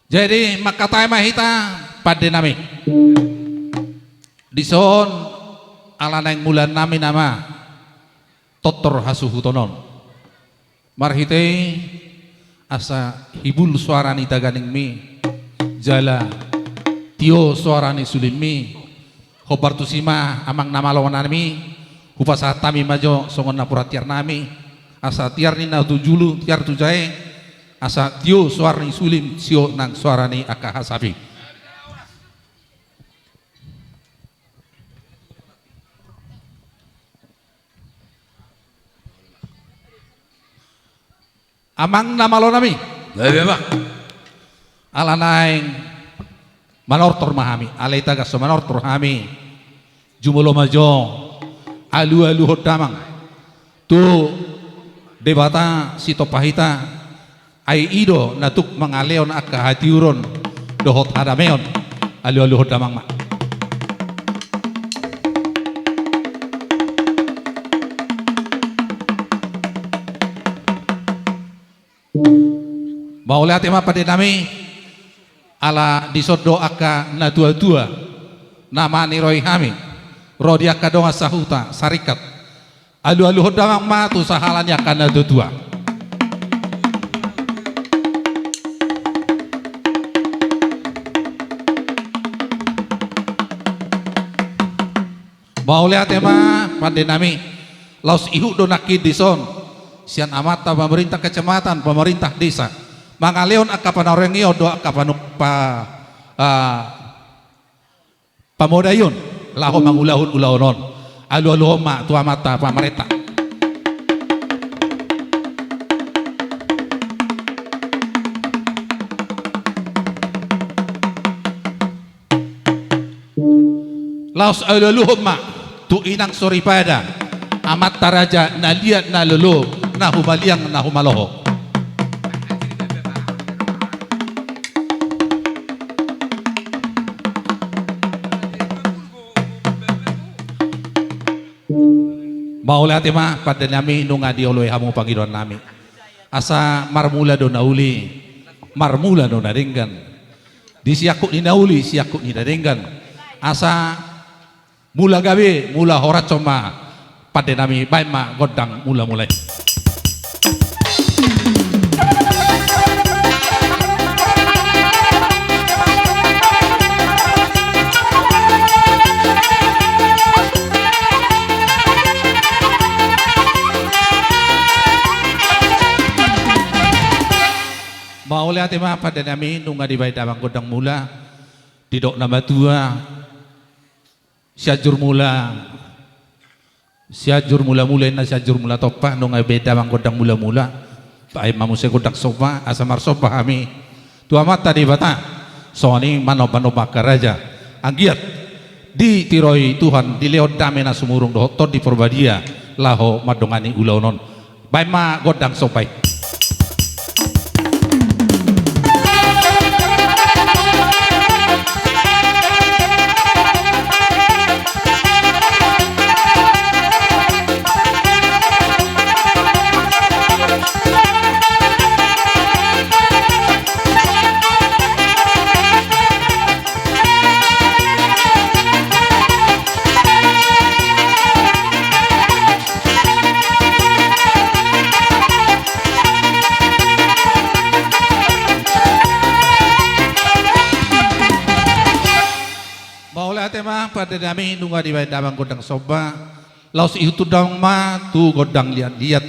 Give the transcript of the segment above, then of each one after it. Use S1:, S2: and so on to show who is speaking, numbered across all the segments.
S1: Jadi makatai mahita pada nami dison ala nang mulan nami nama totor hasuhutonon marhite asa hibul suarani taganing mi jala tio suarani sulimmi hobar tusima amang nama lawan nami upasa tami majo songon napura tiar nami asa tiar ni na tujulu tiar tujae asa tio suarani sulim sio nang suarani aka hasabi amang nama lo nami ala naing manortor mahami alay taga so manortor hami jumulo majo alu hodamang tu debata sito pahita ay ido natuk mangaleon akka hatiuron dohot hadameon alu hodamang ma maule ate ma pada nami ala disodo akka na dua nama ni roy hami rodi akka donga sahuta sarikat alu hodamang ma tu sahalannya kana dua maule ate ma pada nami laus ihu donaki dison sian amata pemerintah kecamatan pemerintah desa mangaleon akka panorengio do akka panupa pamodayon laho mangulahun ulaonon alu ma tua mata pamerintah laos alu ma tu inang soripada amat taraja naliat na lulu na humaliang na humaloho maule ate ma pada nami nunga dioloy hamu Panginoon nami asa marmula do nauli marmula do naringgan di siakuk ni nauli siakuk ni naringgan asa mula gawe mula horat coma pada nami baik ma godang mula mulai maule ate ma pada nami nunga di baik damang godang mula didok nama tua siajur mula na siajur mula topa nunga beda mang godang mula baik mamuse godang sopa asamar sopa kami tua mata di bata soani mano makaraja anggiat di tiroi Tuhan di leod damena sumurung dohot di perbadia laho madongani ulaunon baik ma godang sopai pada nami nunga di baik damang godang soba laus itu dang ma tu godang liat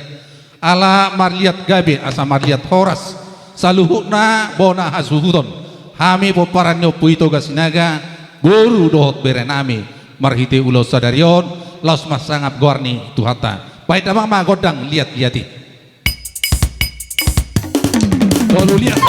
S1: ala marliat gabe asa marliat horas saluhuna bona hasuhuton hami poparanyo puito gasinaga guru dohot berenami marhite ulo sadarion laus masangap gorni tuhata baik damang ma godang liati dolu liat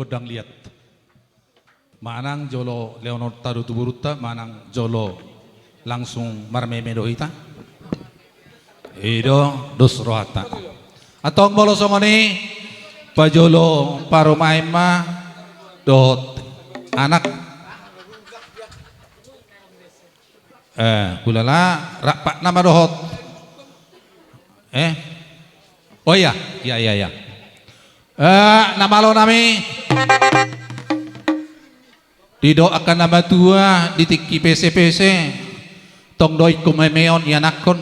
S1: godang liat. Manang jolo Leonor taru tuburuta, manang jolo langsung marmeme dohita. Ido dos rohata. Atong bolo songoni pajolo parumaima dot anak kulala pak nama dohot oh iya nama lo nami didoakan nama tua ditiki PC tong doi kumemeon yanakon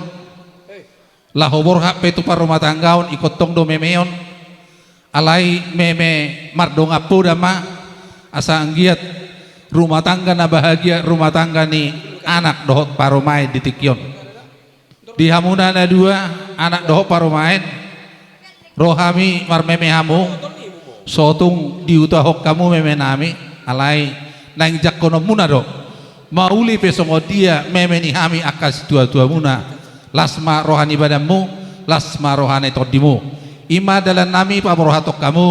S1: lahobor hak petu rumah tanggaon ikut tong do memeon alai meme mardong apu dama asa anggiat rumah tangga na bahagia rumah tangga ni anak dohot paromai ditikyon di hamuna na dua anak dohot paromai rohami marmeme hamu sotung diutahok kamu meme nami alai nang jakono muna do mauli pesongo dia meme ni hami akas tua muna lasma rohani badamu lasma rohani todimu ima dalam nami pamrohatok kamu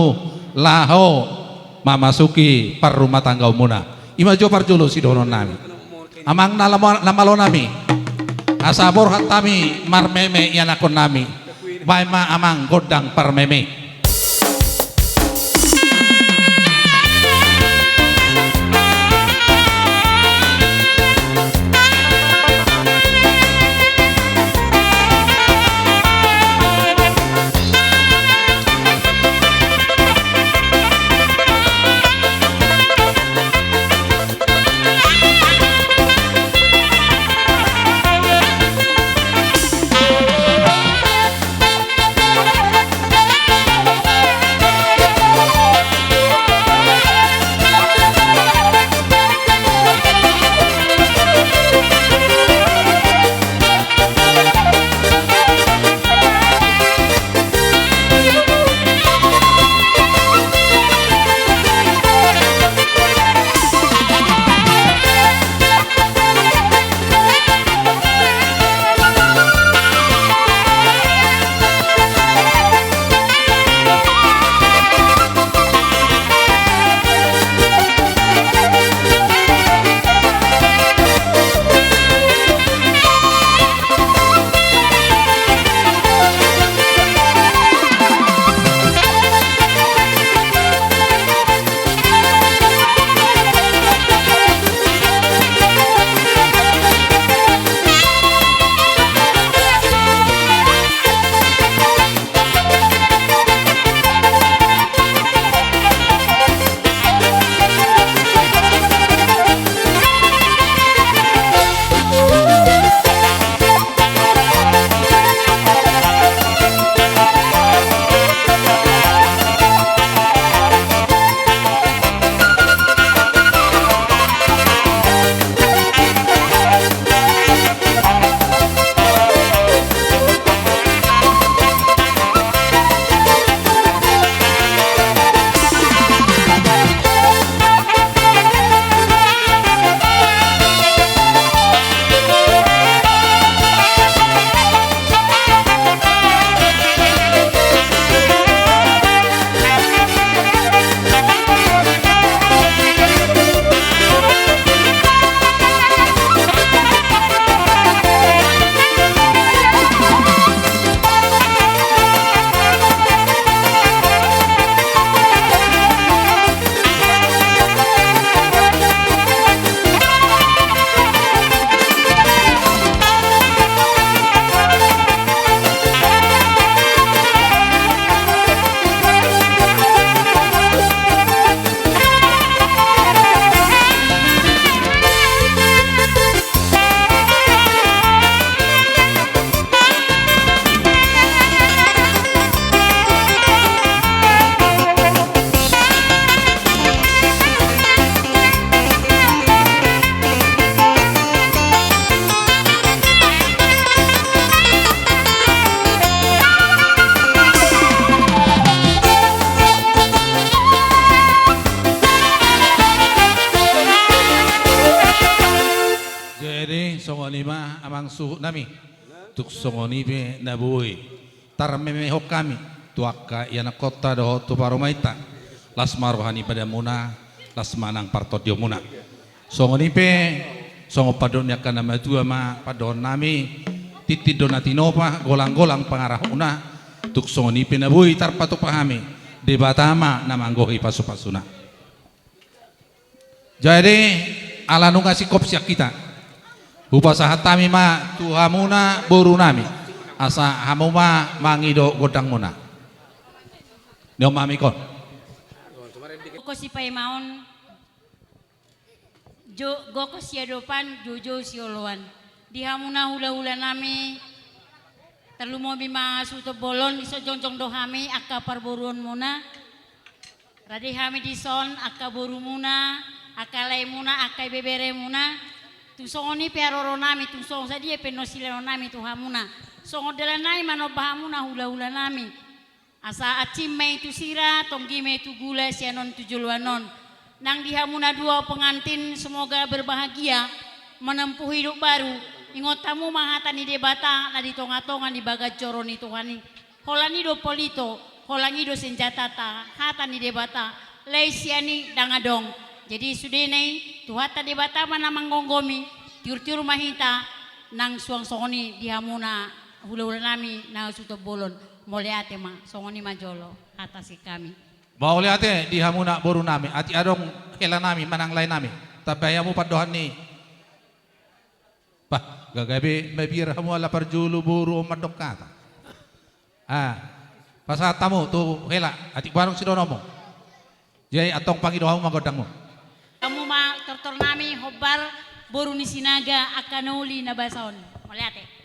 S1: laho mamasuki par rumah tangga muna ima jo parjolo sidono nami amang namalo nami asabor hatami marmeme yanakon nami baima amang godang parmeme. suhu nami tuk songoni be nabui tar memehok kami tuaka yana kota doho tu paromaita lasma rohani pada muna lasmanang partodio muna songo nipe songo padon yakana madua ma padon nami titi donatinopa golang-golang pangarah una tuk songo nipe na bui tarpato pahami debatama namanggohi pasu-pasuna jadi ala nunga si kopsyak kita upasahatami ma tuhamuna boru nami asa hamuma mangido godang muna nyo mami kon
S2: Goko si paimaon goko si adopan jojo si oloan dihamuna hula-hula nami terlumo bima suto bolon iso jongjong dohami akka parboruan muna radi hami dison akka boru muna akka lai muna akka bebere muna tusongoni piaroro nami tusong sadia penosile nami tuhamuna songo delanai mano bahamuna hula-hula nami asa acime itu sira tonggime itu gula sianon tujuluanon nang dihamuna dua pengantin semoga berbahagia menempuh hidup baru ingot tamu mahatani debata na ditonga-tonga di bagat coroni tuhani holani do polito holangi do senjatata hatani debata leisiani dangadong jadi sudenai tuhata debata mana manggonggomi tiur-tiur mahita nang suang songoni dihamuna hula-hula nami na suto bolon moleate ma songoni majolo atas kami
S1: moleate di hamuna boru nami ati adong hela nami manang lain nami tapi ayamu padohan ni bah gagabi mabir hamu ala parjulu boru madok kata pasatamu tu hela ati barong sidonomo jadi atong pangidohamu magodangmu
S2: kamu ma tortor nami hobar boru ni sinaga akanuli na bason moleate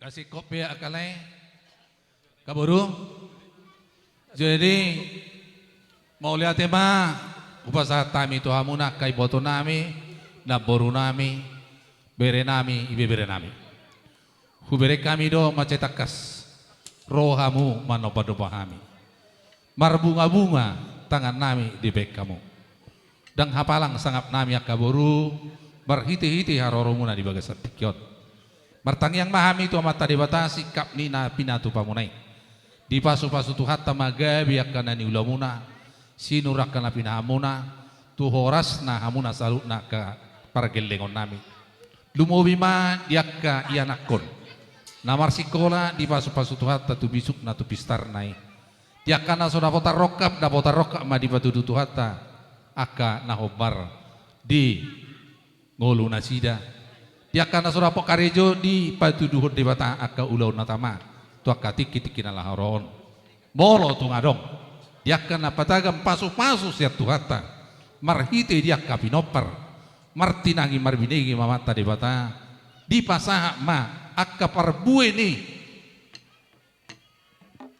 S1: Kasih kopi akalnya kaburu. Jadi mau lihat tema upasa tami Tuhan muna kai boto nami na boru nami bere nami ibe bere nami. Hubere kami do macetakas rohamu manopadopa kami. Marbunga-bunga tangan nami di bek kamu. Dan hapalang sangap nami akaboru marhiti-hiti haroromuna di bagasat tikyot. Martang yang mahami itu amat tadi batasi kap nina pinatu pamunai. Di pasu-pasu tu hatta magabi akan ni ulamuna sinurak kana pinahamuna tu horas na hamuna salutna ka paragelengon nami. Lumobima diakka ianakon. Namar sikola di pasu-pasu tu hatta tu bisuk na tu pistar nai. Diakana so dapota rokap ma di batu tu hatta aka nahobar di ngolu nasida. Dia karena surah pokarejo di patu duhur di bata aka ulau natama tu aka tiki nalah haron molo tu ngadong dia karena patagam pasu siat tu hata marhite dia kapinopar martinangi marbinegi mamata di bata di pasaha ma aka parbue ni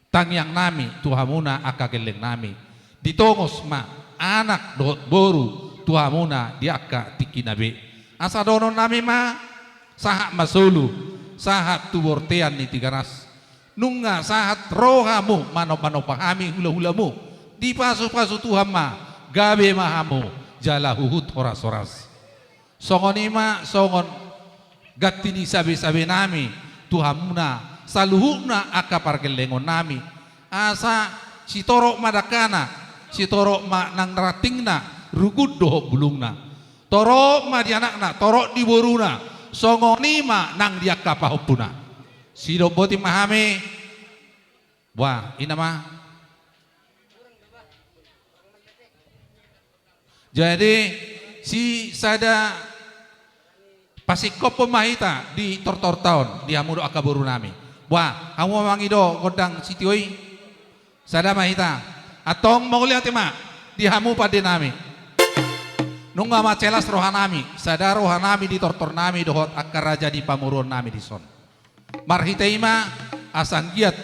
S1: tangyang nami tuhamuna aka geleng nami ditongos ma anak dot boru tuhamuna dia aka tiki nabe asa donon nami ma sahat masulu sahat tubortean ni tigaras nunga sahat rohamu mano pahami hula-hulamu di pasu-pasu Tuhan ma gabe mahamu jala huhut horas-horas songon ima songon gatini sabi-sabi nami Tuhamuna saluhuna akapar gelengon nami asa si torok madakana si torok ma nang ratingna rugud doho bulungna torok ma di anakna, torok di boruna, songoni ma nang dia kapahupuna. Si doboti mahame, wah ina mah. Jadi si sada pasikop pemahita di tortor tahun di hamudo akaburu nami. Wah, kamu mangido godang sitioi sada mahita. Atong mau lihat ma di hamu pada nami. Nungga macelas rohanami, sadar rohanami di tortor nami dohot akar raja di pamuron nami di son. Marhiteima asanggiat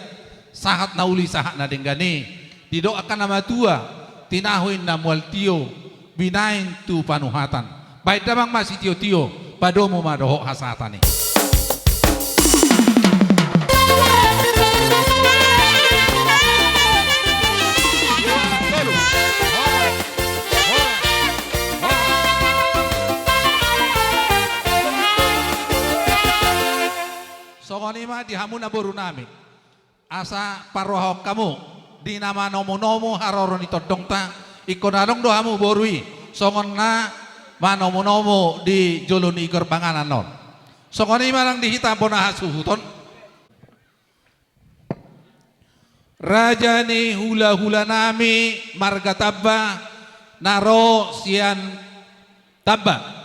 S1: sahat nauli sahat na denggane didoakan nama tua tinahuin na mualtio binain tu panuhatan. Baik damang masih tio padomo madoho hasatane. Songonima di hamuna boru nami asa parohok kamu di nama nomo haroron itodong ta ikonadong dohamu borui songon na manomo di jolun igor panganan non songonima lang dihita bona hasuhuton rajani hula nami marga tabba naro sian tabba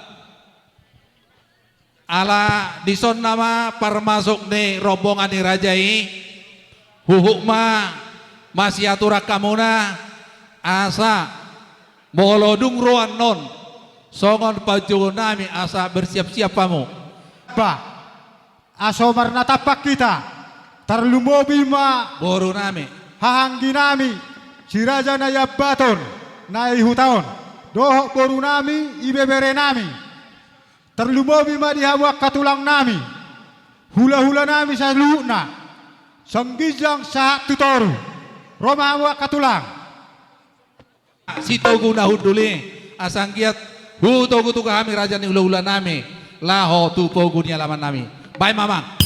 S1: ala dison nama parmasuk ni rombongan ni rajai huhukma masih aturak kamuna asa molodung roan non songon pajo nami asa bersiap-siap kamu
S3: ba aso marna tapak kita terlumobi ma
S1: boru nami
S3: hahanggi nami si raja na yabaton na ihutaon dohok boru nami ibebere nami terlumobi ma dihawa katulang nami hula nami sa luhna sanggijang sa tutoru roma hawa katulang
S1: si togu nahud duli asanggiat hu togu tu kami raja ni hula nami laho tu pogu ni alaman nami bye mamang.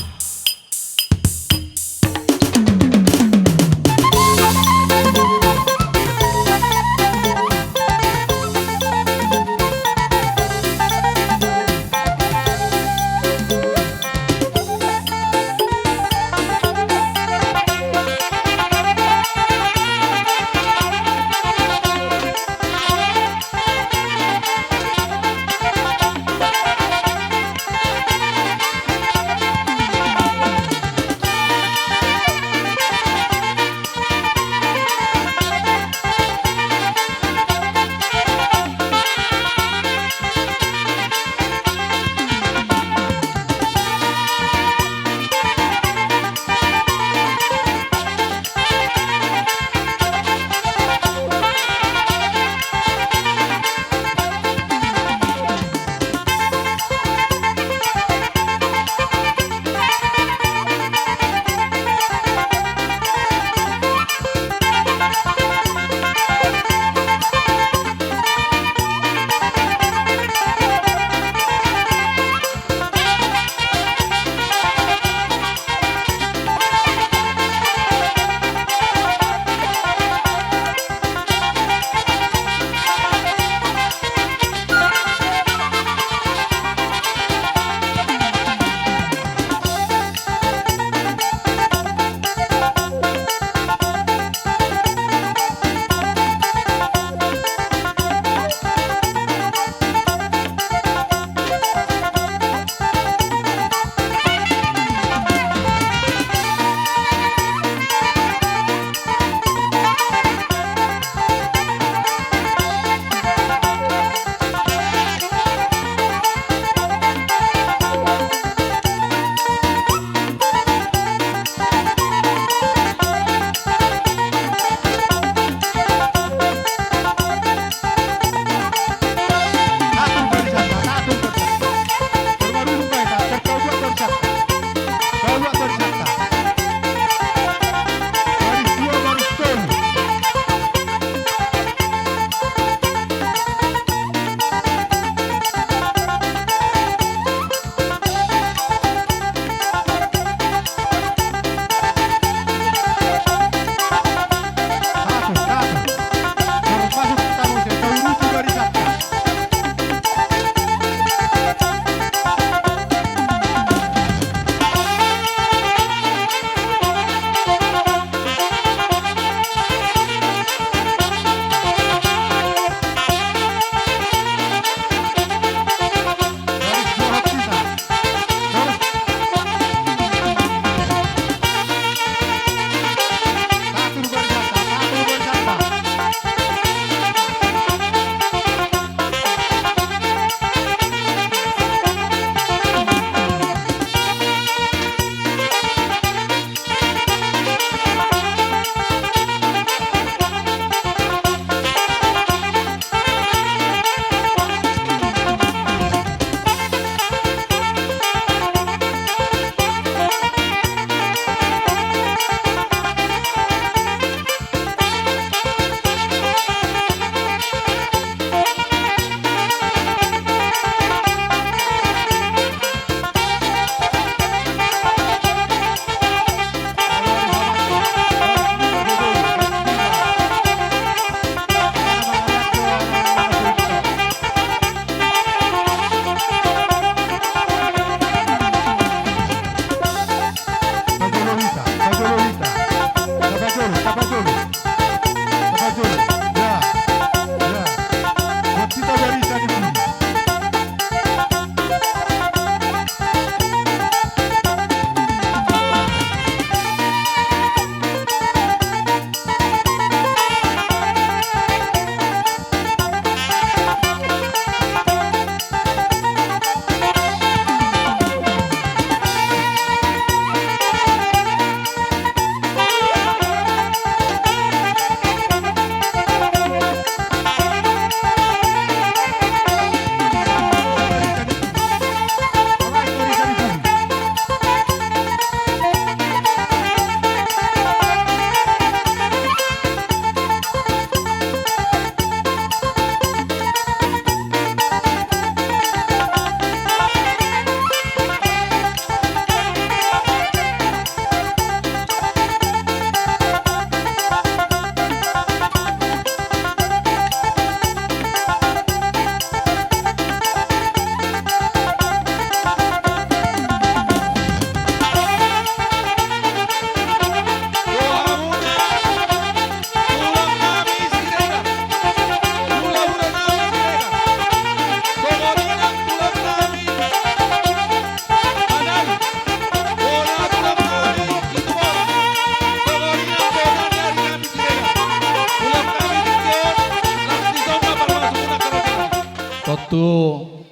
S1: babu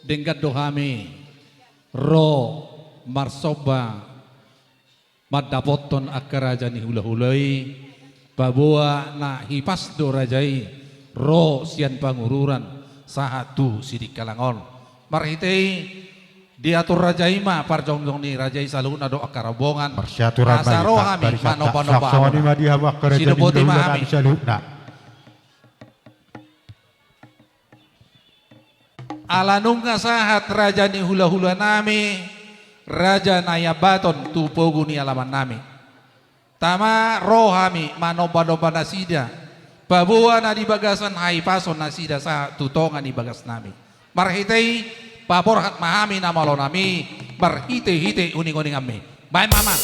S1: dengkat dohami ro marsoba madapoton akarajani hula-hulai babua na hipas do rajai ro sian pangururan sahatu sidik kalangon marhitei diatur rajai ma parjongjong ni rajai saluna do akarabongan
S3: Persyaturan
S1: asaro kami manopa-nopa
S3: saksoni ma dihawa kerja
S1: Sinubuti
S3: hula
S1: mahami.
S3: saluna.
S1: alanung sahat raja ni hula-hula nami raja nayabaton tupogu ni alaman nami tama rohami manoba-noba nasida babua na di bagasan hai pason nasida sa tutongan di bagas nami marhitei paborhat mahami namalo nami marhite-hite uning-uning ami bye mama.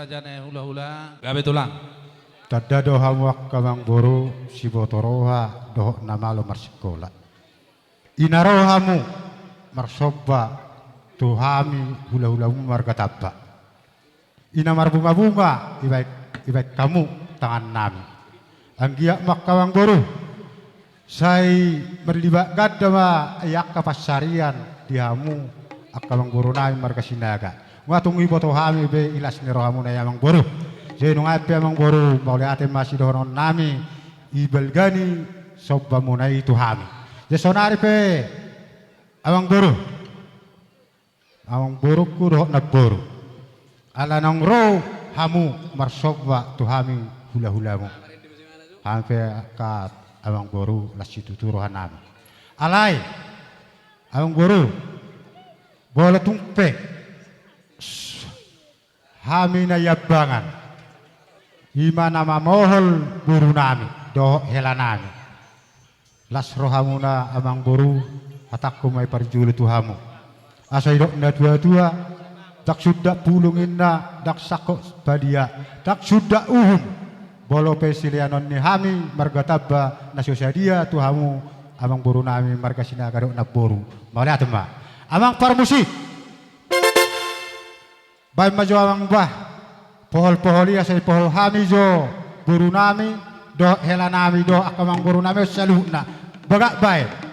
S1: rajane hula-hula gabe tulang.
S3: Tada doha muak kamang boru sibotoroha doh namalo marsikola. Inarohamu marsoba tuhami hula-hulamu margataba. Inamar bunga-bunga ibaik kamu tangan nami. Anggia makawang boru sai berlibat gadama ayak kapasarian dihamu akawang boru nami marga sinaga. Ngatung iboto hami be ilas nirohamu na yamang boru. Zenong api amang boru mauli ate masih dohonon nami ibelgani sobba munai tuhami. Jesonari pe amang boru. Amang boru ku dohok na boru. Ala nang ro hamu marsobba tuhami hula-hulamu. Hampe ka amang boru lasitu turuhan nami. Alai amang boru bola tumpe hami na yabangan. Ima nama mohol buru nami doh hela nami las rohamuna amang buru hatakku mai parjulu tuhamu asai dok na dua dak sudah pulungin na dak sako badia dak sudah bolo pesilianon ni hami marga tabba nasiosadia tuhamu amang buru nami marga sinaga dok na boru maulia tema amang parmusik bay majo amang bah pohol-pohol iya say pohol hami jo buru nami do hela nami do akamang buru nami saluna bagak baik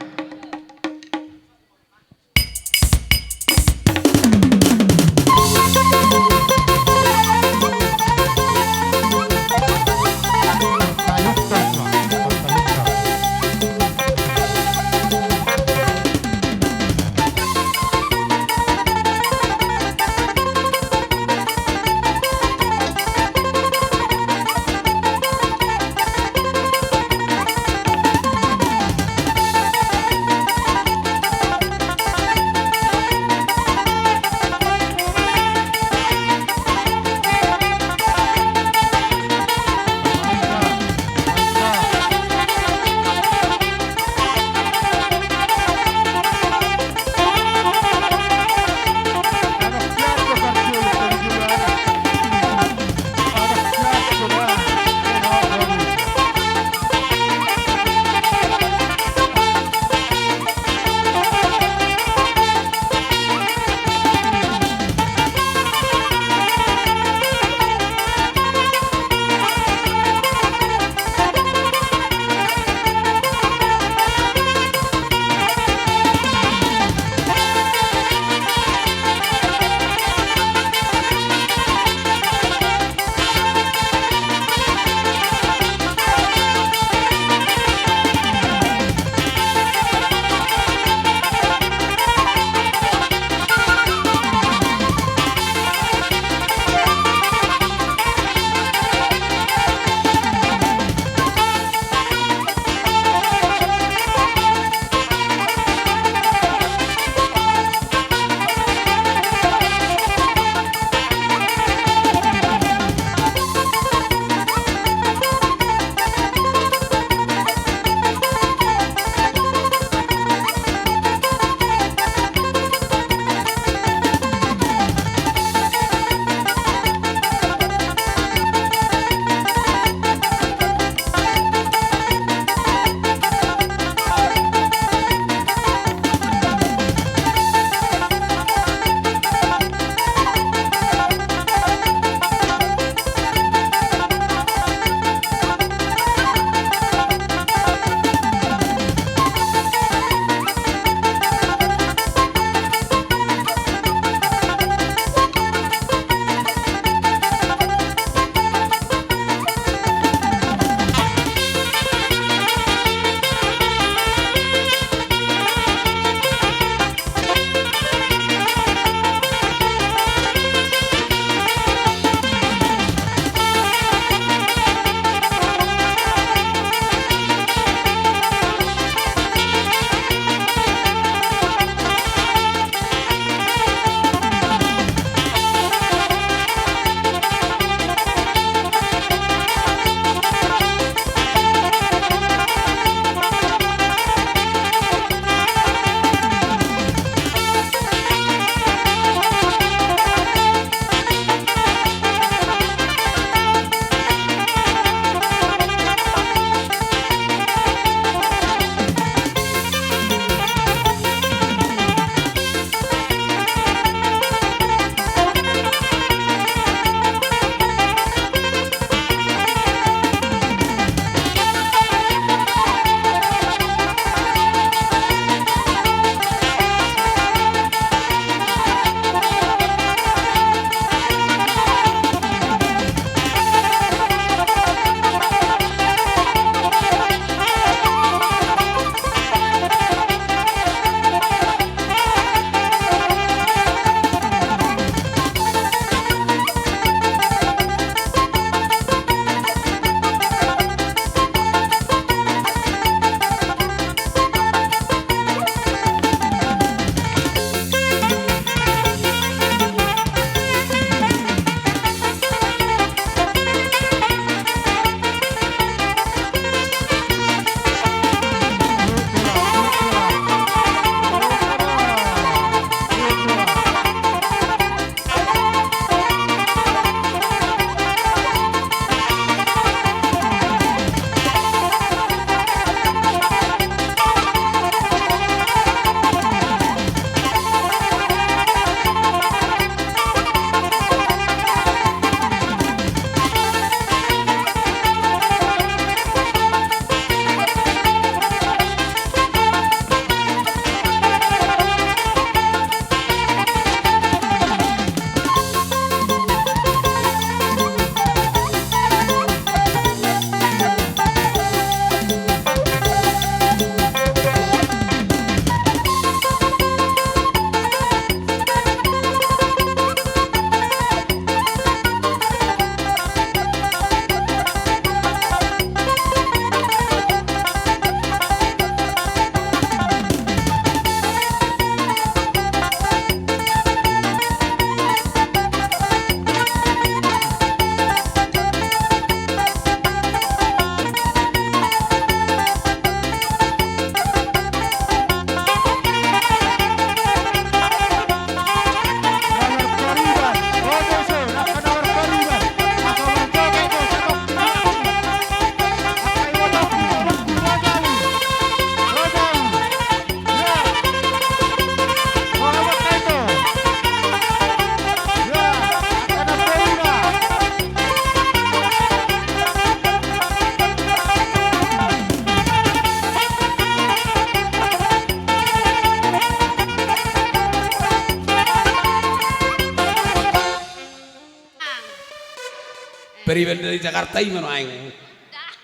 S4: beriban dari Jakarta ini mana aing.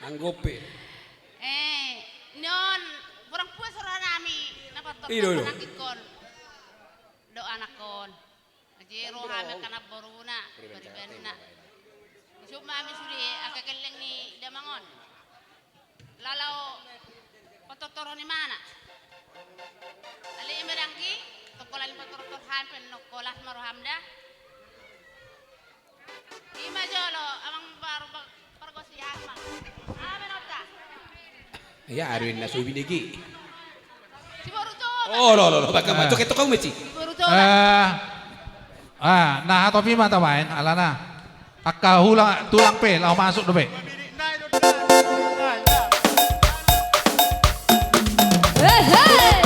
S4: Anggope.
S5: Non kurang puas orang nami napatok
S4: Iyo, iyo.
S5: nakit kon. Do anak kon. Jero hamil kana boruna beribanna. Cuma kami suri akakeleng ni damangon. Lalau pototoro ni mana? Ali merangki tokolan pototoro hampen nokolas marohamda. Ima jolo amang baru pergosian mah. Amen ota.
S4: Ya Arwin na subi digi.
S5: Si Boruto.
S4: Oh lo baka macok itu kau meci.
S5: Si Boruto.
S1: Nah atau pima tamain alana. Akka hulang tulang pe lau masuk dobe.
S2: Hey, hey.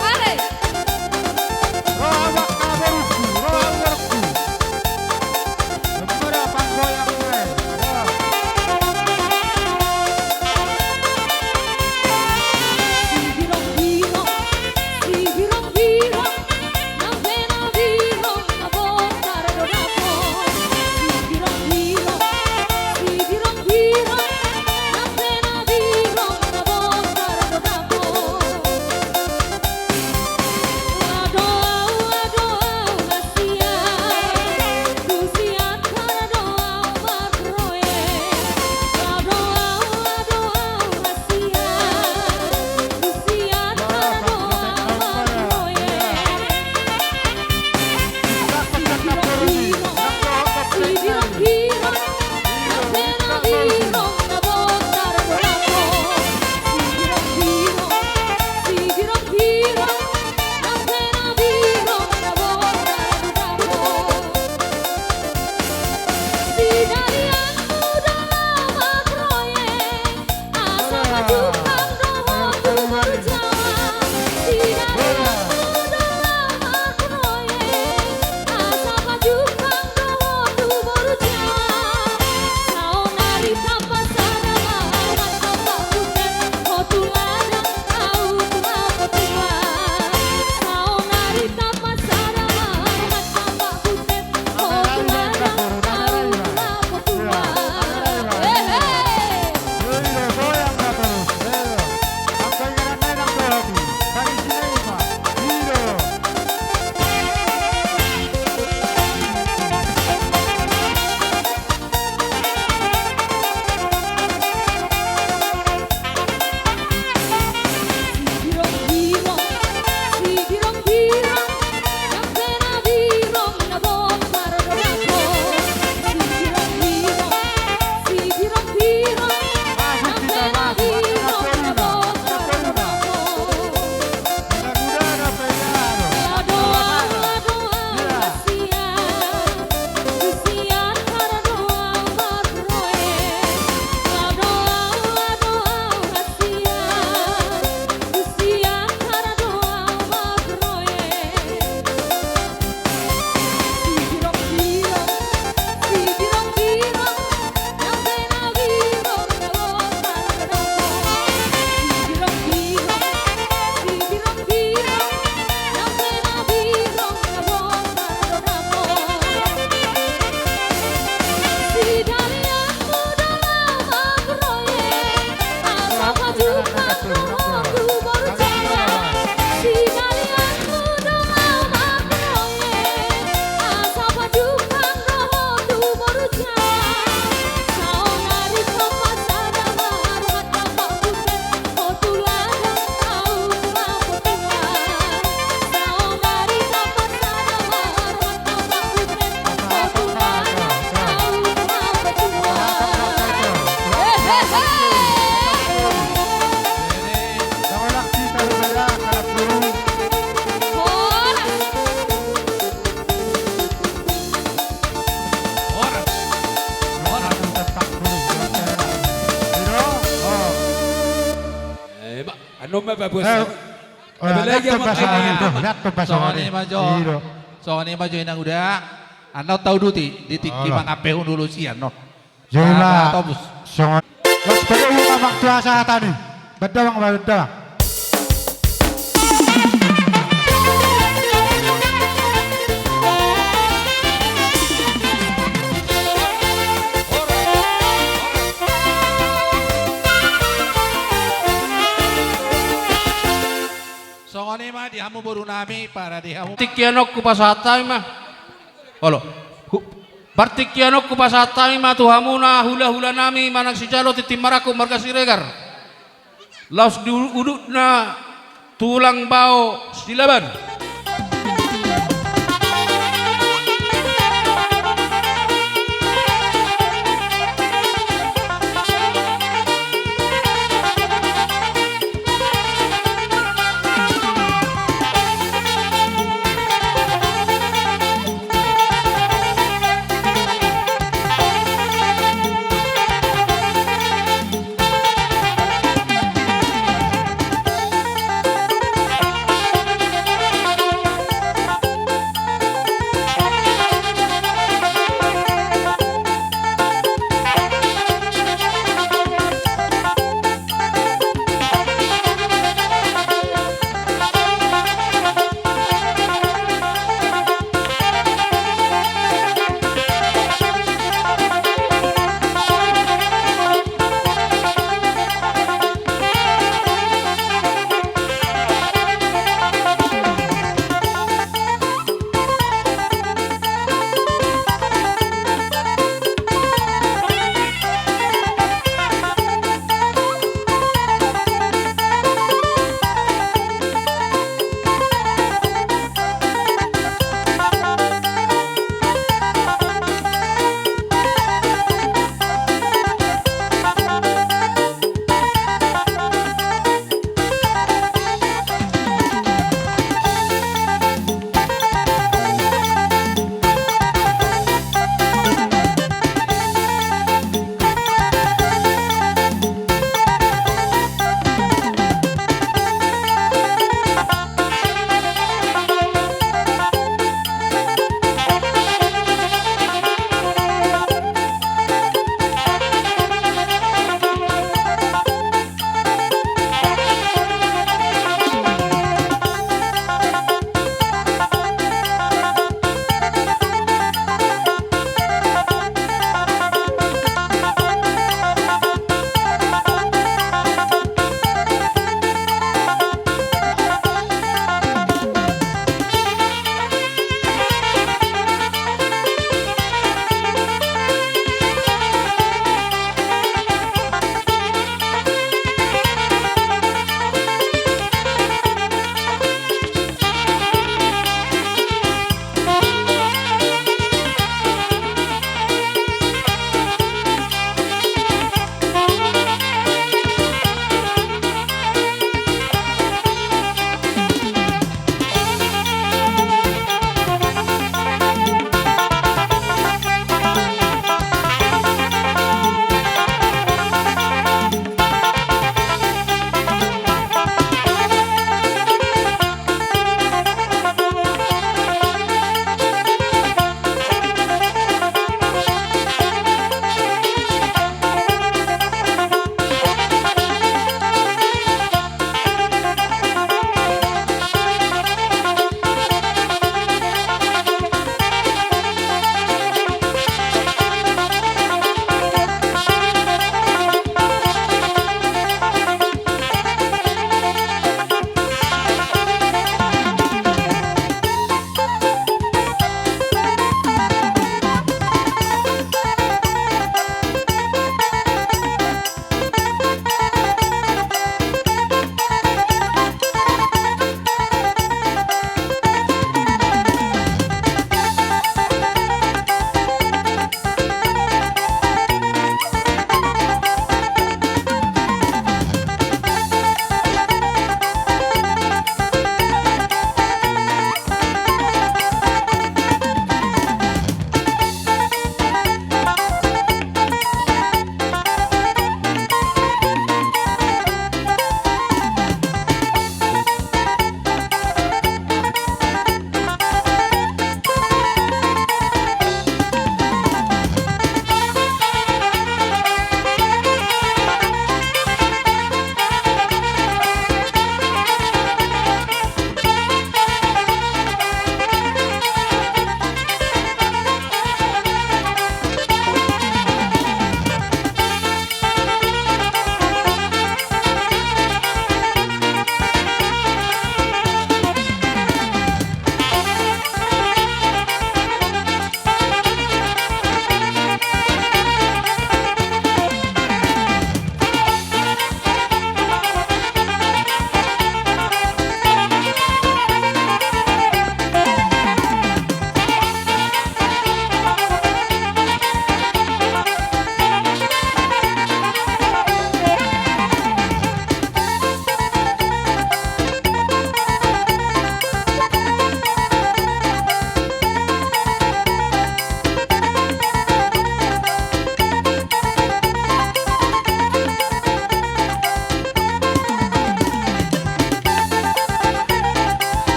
S2: Mari.
S4: Ano mababos?
S3: Lihat tuh pasangan itu, lihat tuh pasangan
S1: Soalnya
S3: ini.
S1: majo.
S3: Iya.
S1: Soalnya majo yang udah. Anda tahu duti di tiki
S3: Allah.
S1: mangapehun dulu sian no.
S3: Jela.
S1: Autobus.
S3: Songot. Los sebagai ulama tuasa tadi. Bedawang bedawang.
S1: boru nami para dihamu.
S6: Partikianok ku pasatay ma. Olo. Partikianok ku pasatay ma tuhamuna hula-hula nami manang si jalo titimaraku marga siregar. Laos diuduk na tulang bau silaban.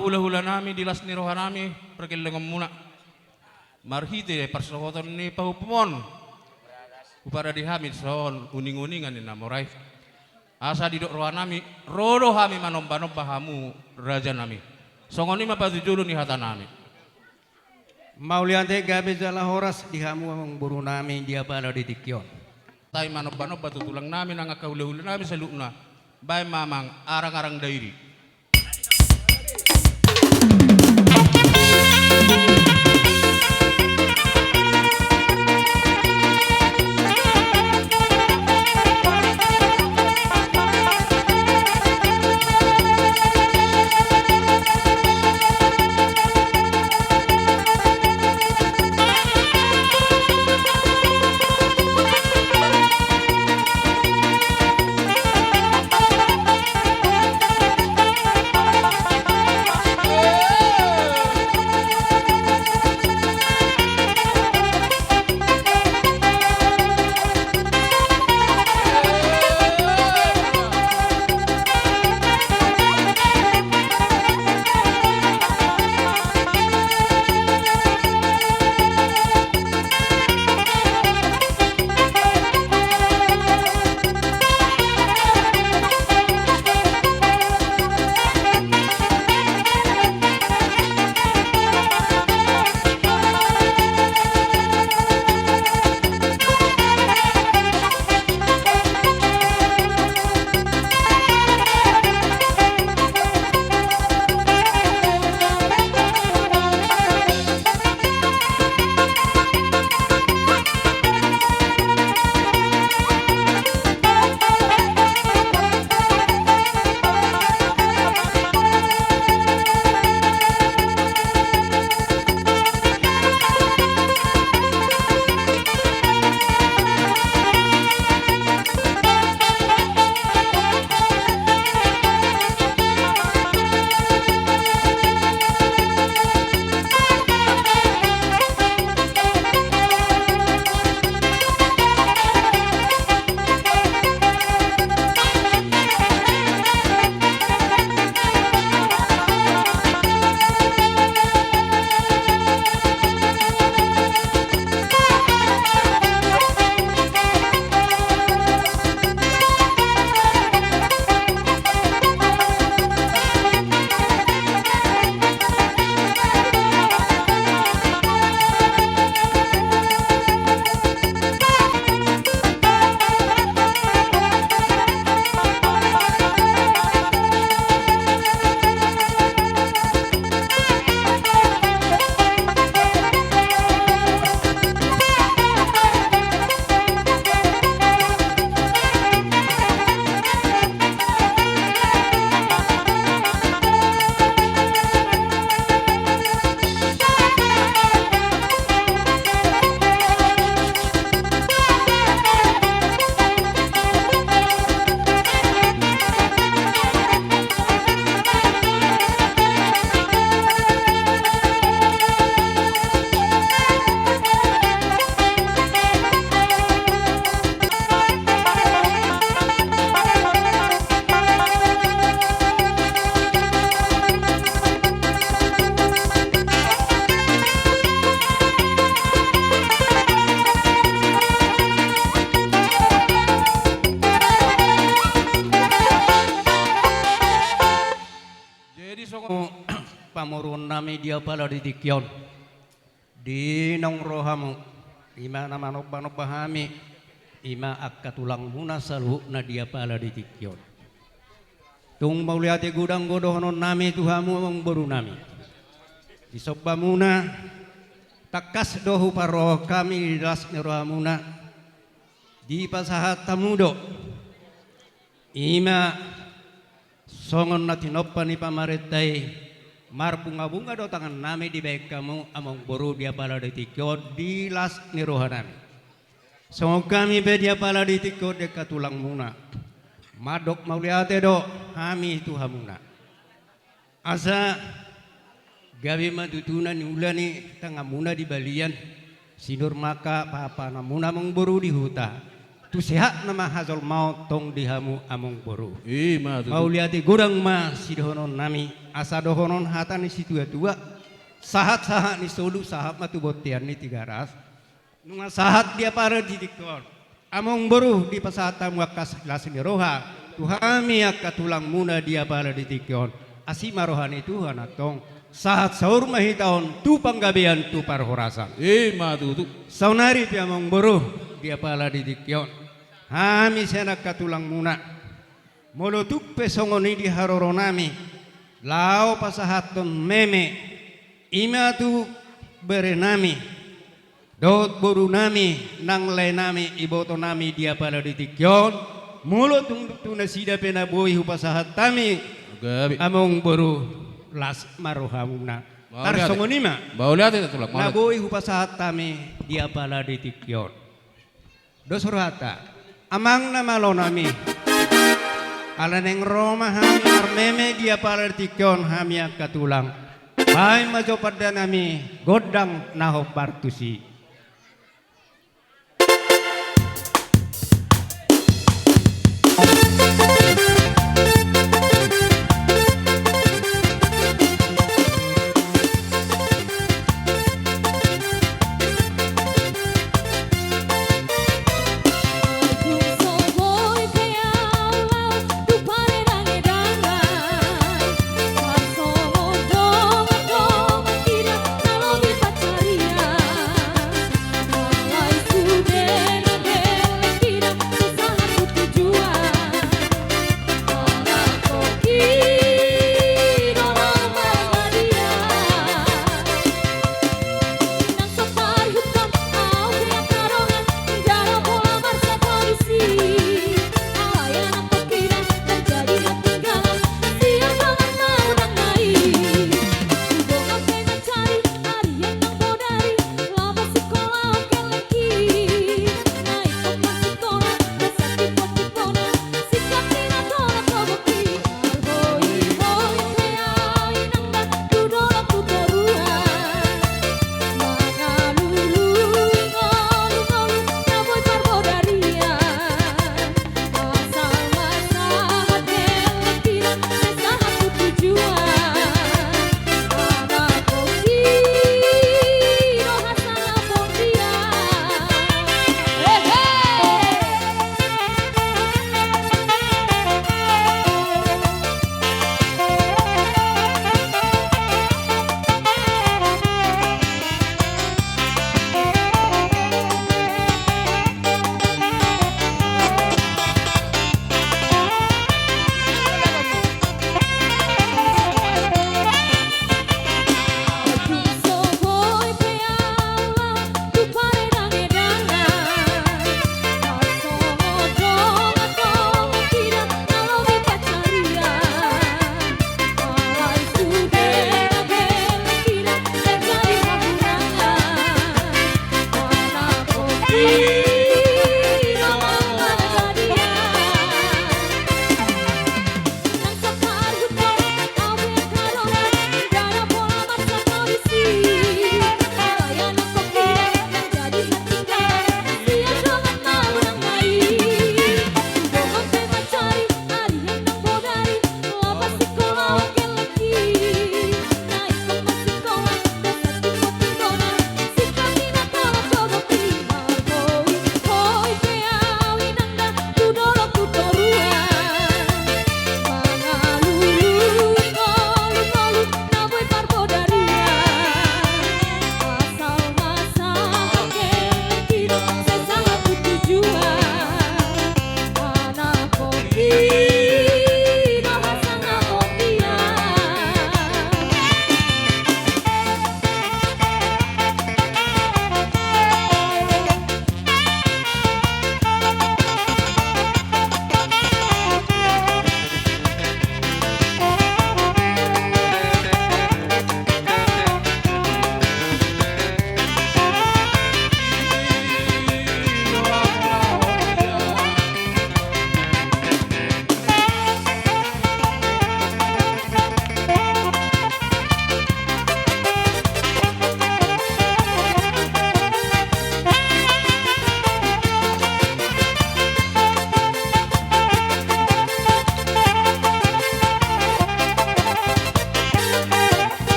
S6: hula-hula nami dilas ni roha nami perkelengam muna. Marhite persohotan ni pahupumon. Upada dihamid son uning-uningan ni namorai. Asa didok roha nami rodo hami manomba-nomba hamu raja nami. Songoni mapatujulu ni hata nami.
S7: Mauliante gabi jala horas dihamu among buru nami dia pada di tikyon.
S6: Tai manomba-nomba tutulang nami nang akahula-hula nami sa luna. Bay mamang arang-arang dairi.
S7: pamurun nami dia pada di tikyon di nong rohamu ima nama nobano pahami ima akka tulang muna salu na dia pada di tikyon tung mauliate gudang godohonon nami tuhamu among boru nami isobba muna takas dohu paro kami das rohamuna di pasahat tamudo ima songon na tinoppa ni pamaretay marbunga-bunga do tangan nami di baik kamu among boru dia pala di tikyo di las ni rohanami songon kami be dia pala di tikyo deka tulang muna madok mauliate do kami itu hamuna asa gawi madutuna ni ulani tangah muna di balian sinur maka papa namuna mong boru di huta tu sehat nama hazal maut tong dihamu among boru.
S6: Ma tu.
S7: Mau liati gurang ma sidohonon nami asa dohonon hatani situ tua sahat sahat ni solu sahat matu botian ni 300 nunga sahat dia para didikor among boru di pasata muakas lasin roha tuhami akka tulang muna dia para didikor asima rohani Tuhan atong sahat saur mahitaon tu panggabean tu parhorasan.
S6: Ma tu.
S7: Saunari piamong boru dia pala didikor hami senak katulang muna molotuk pesongoni di haroro nami lao pasahaton meme ima tu berenami dot boru nami nang le nami iboto nami dia pada ditikyon mulut tu nasida pena boi hupasahat tami
S6: Gabi.
S7: among boru las marohamuna tar songoni ma
S6: Bau lihat itu tulang.
S7: na boi hupasahat tami dia pada ditikyon dosurata amang na malo nami alaneng Roma hami armeme dia palertikyon hami katulang bay majo pada nami godang naho partusi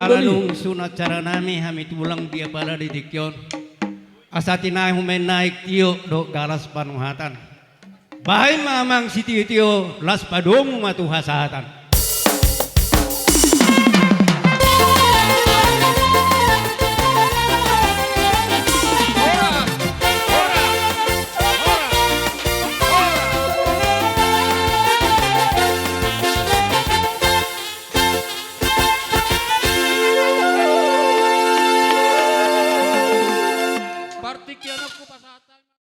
S7: Maranung sunat cara nami hami tulang dia pala di dikyon. Asati na humen naik tiyo do galas panuhatan. Bahay mamang si tiyo las padong matuhasatan.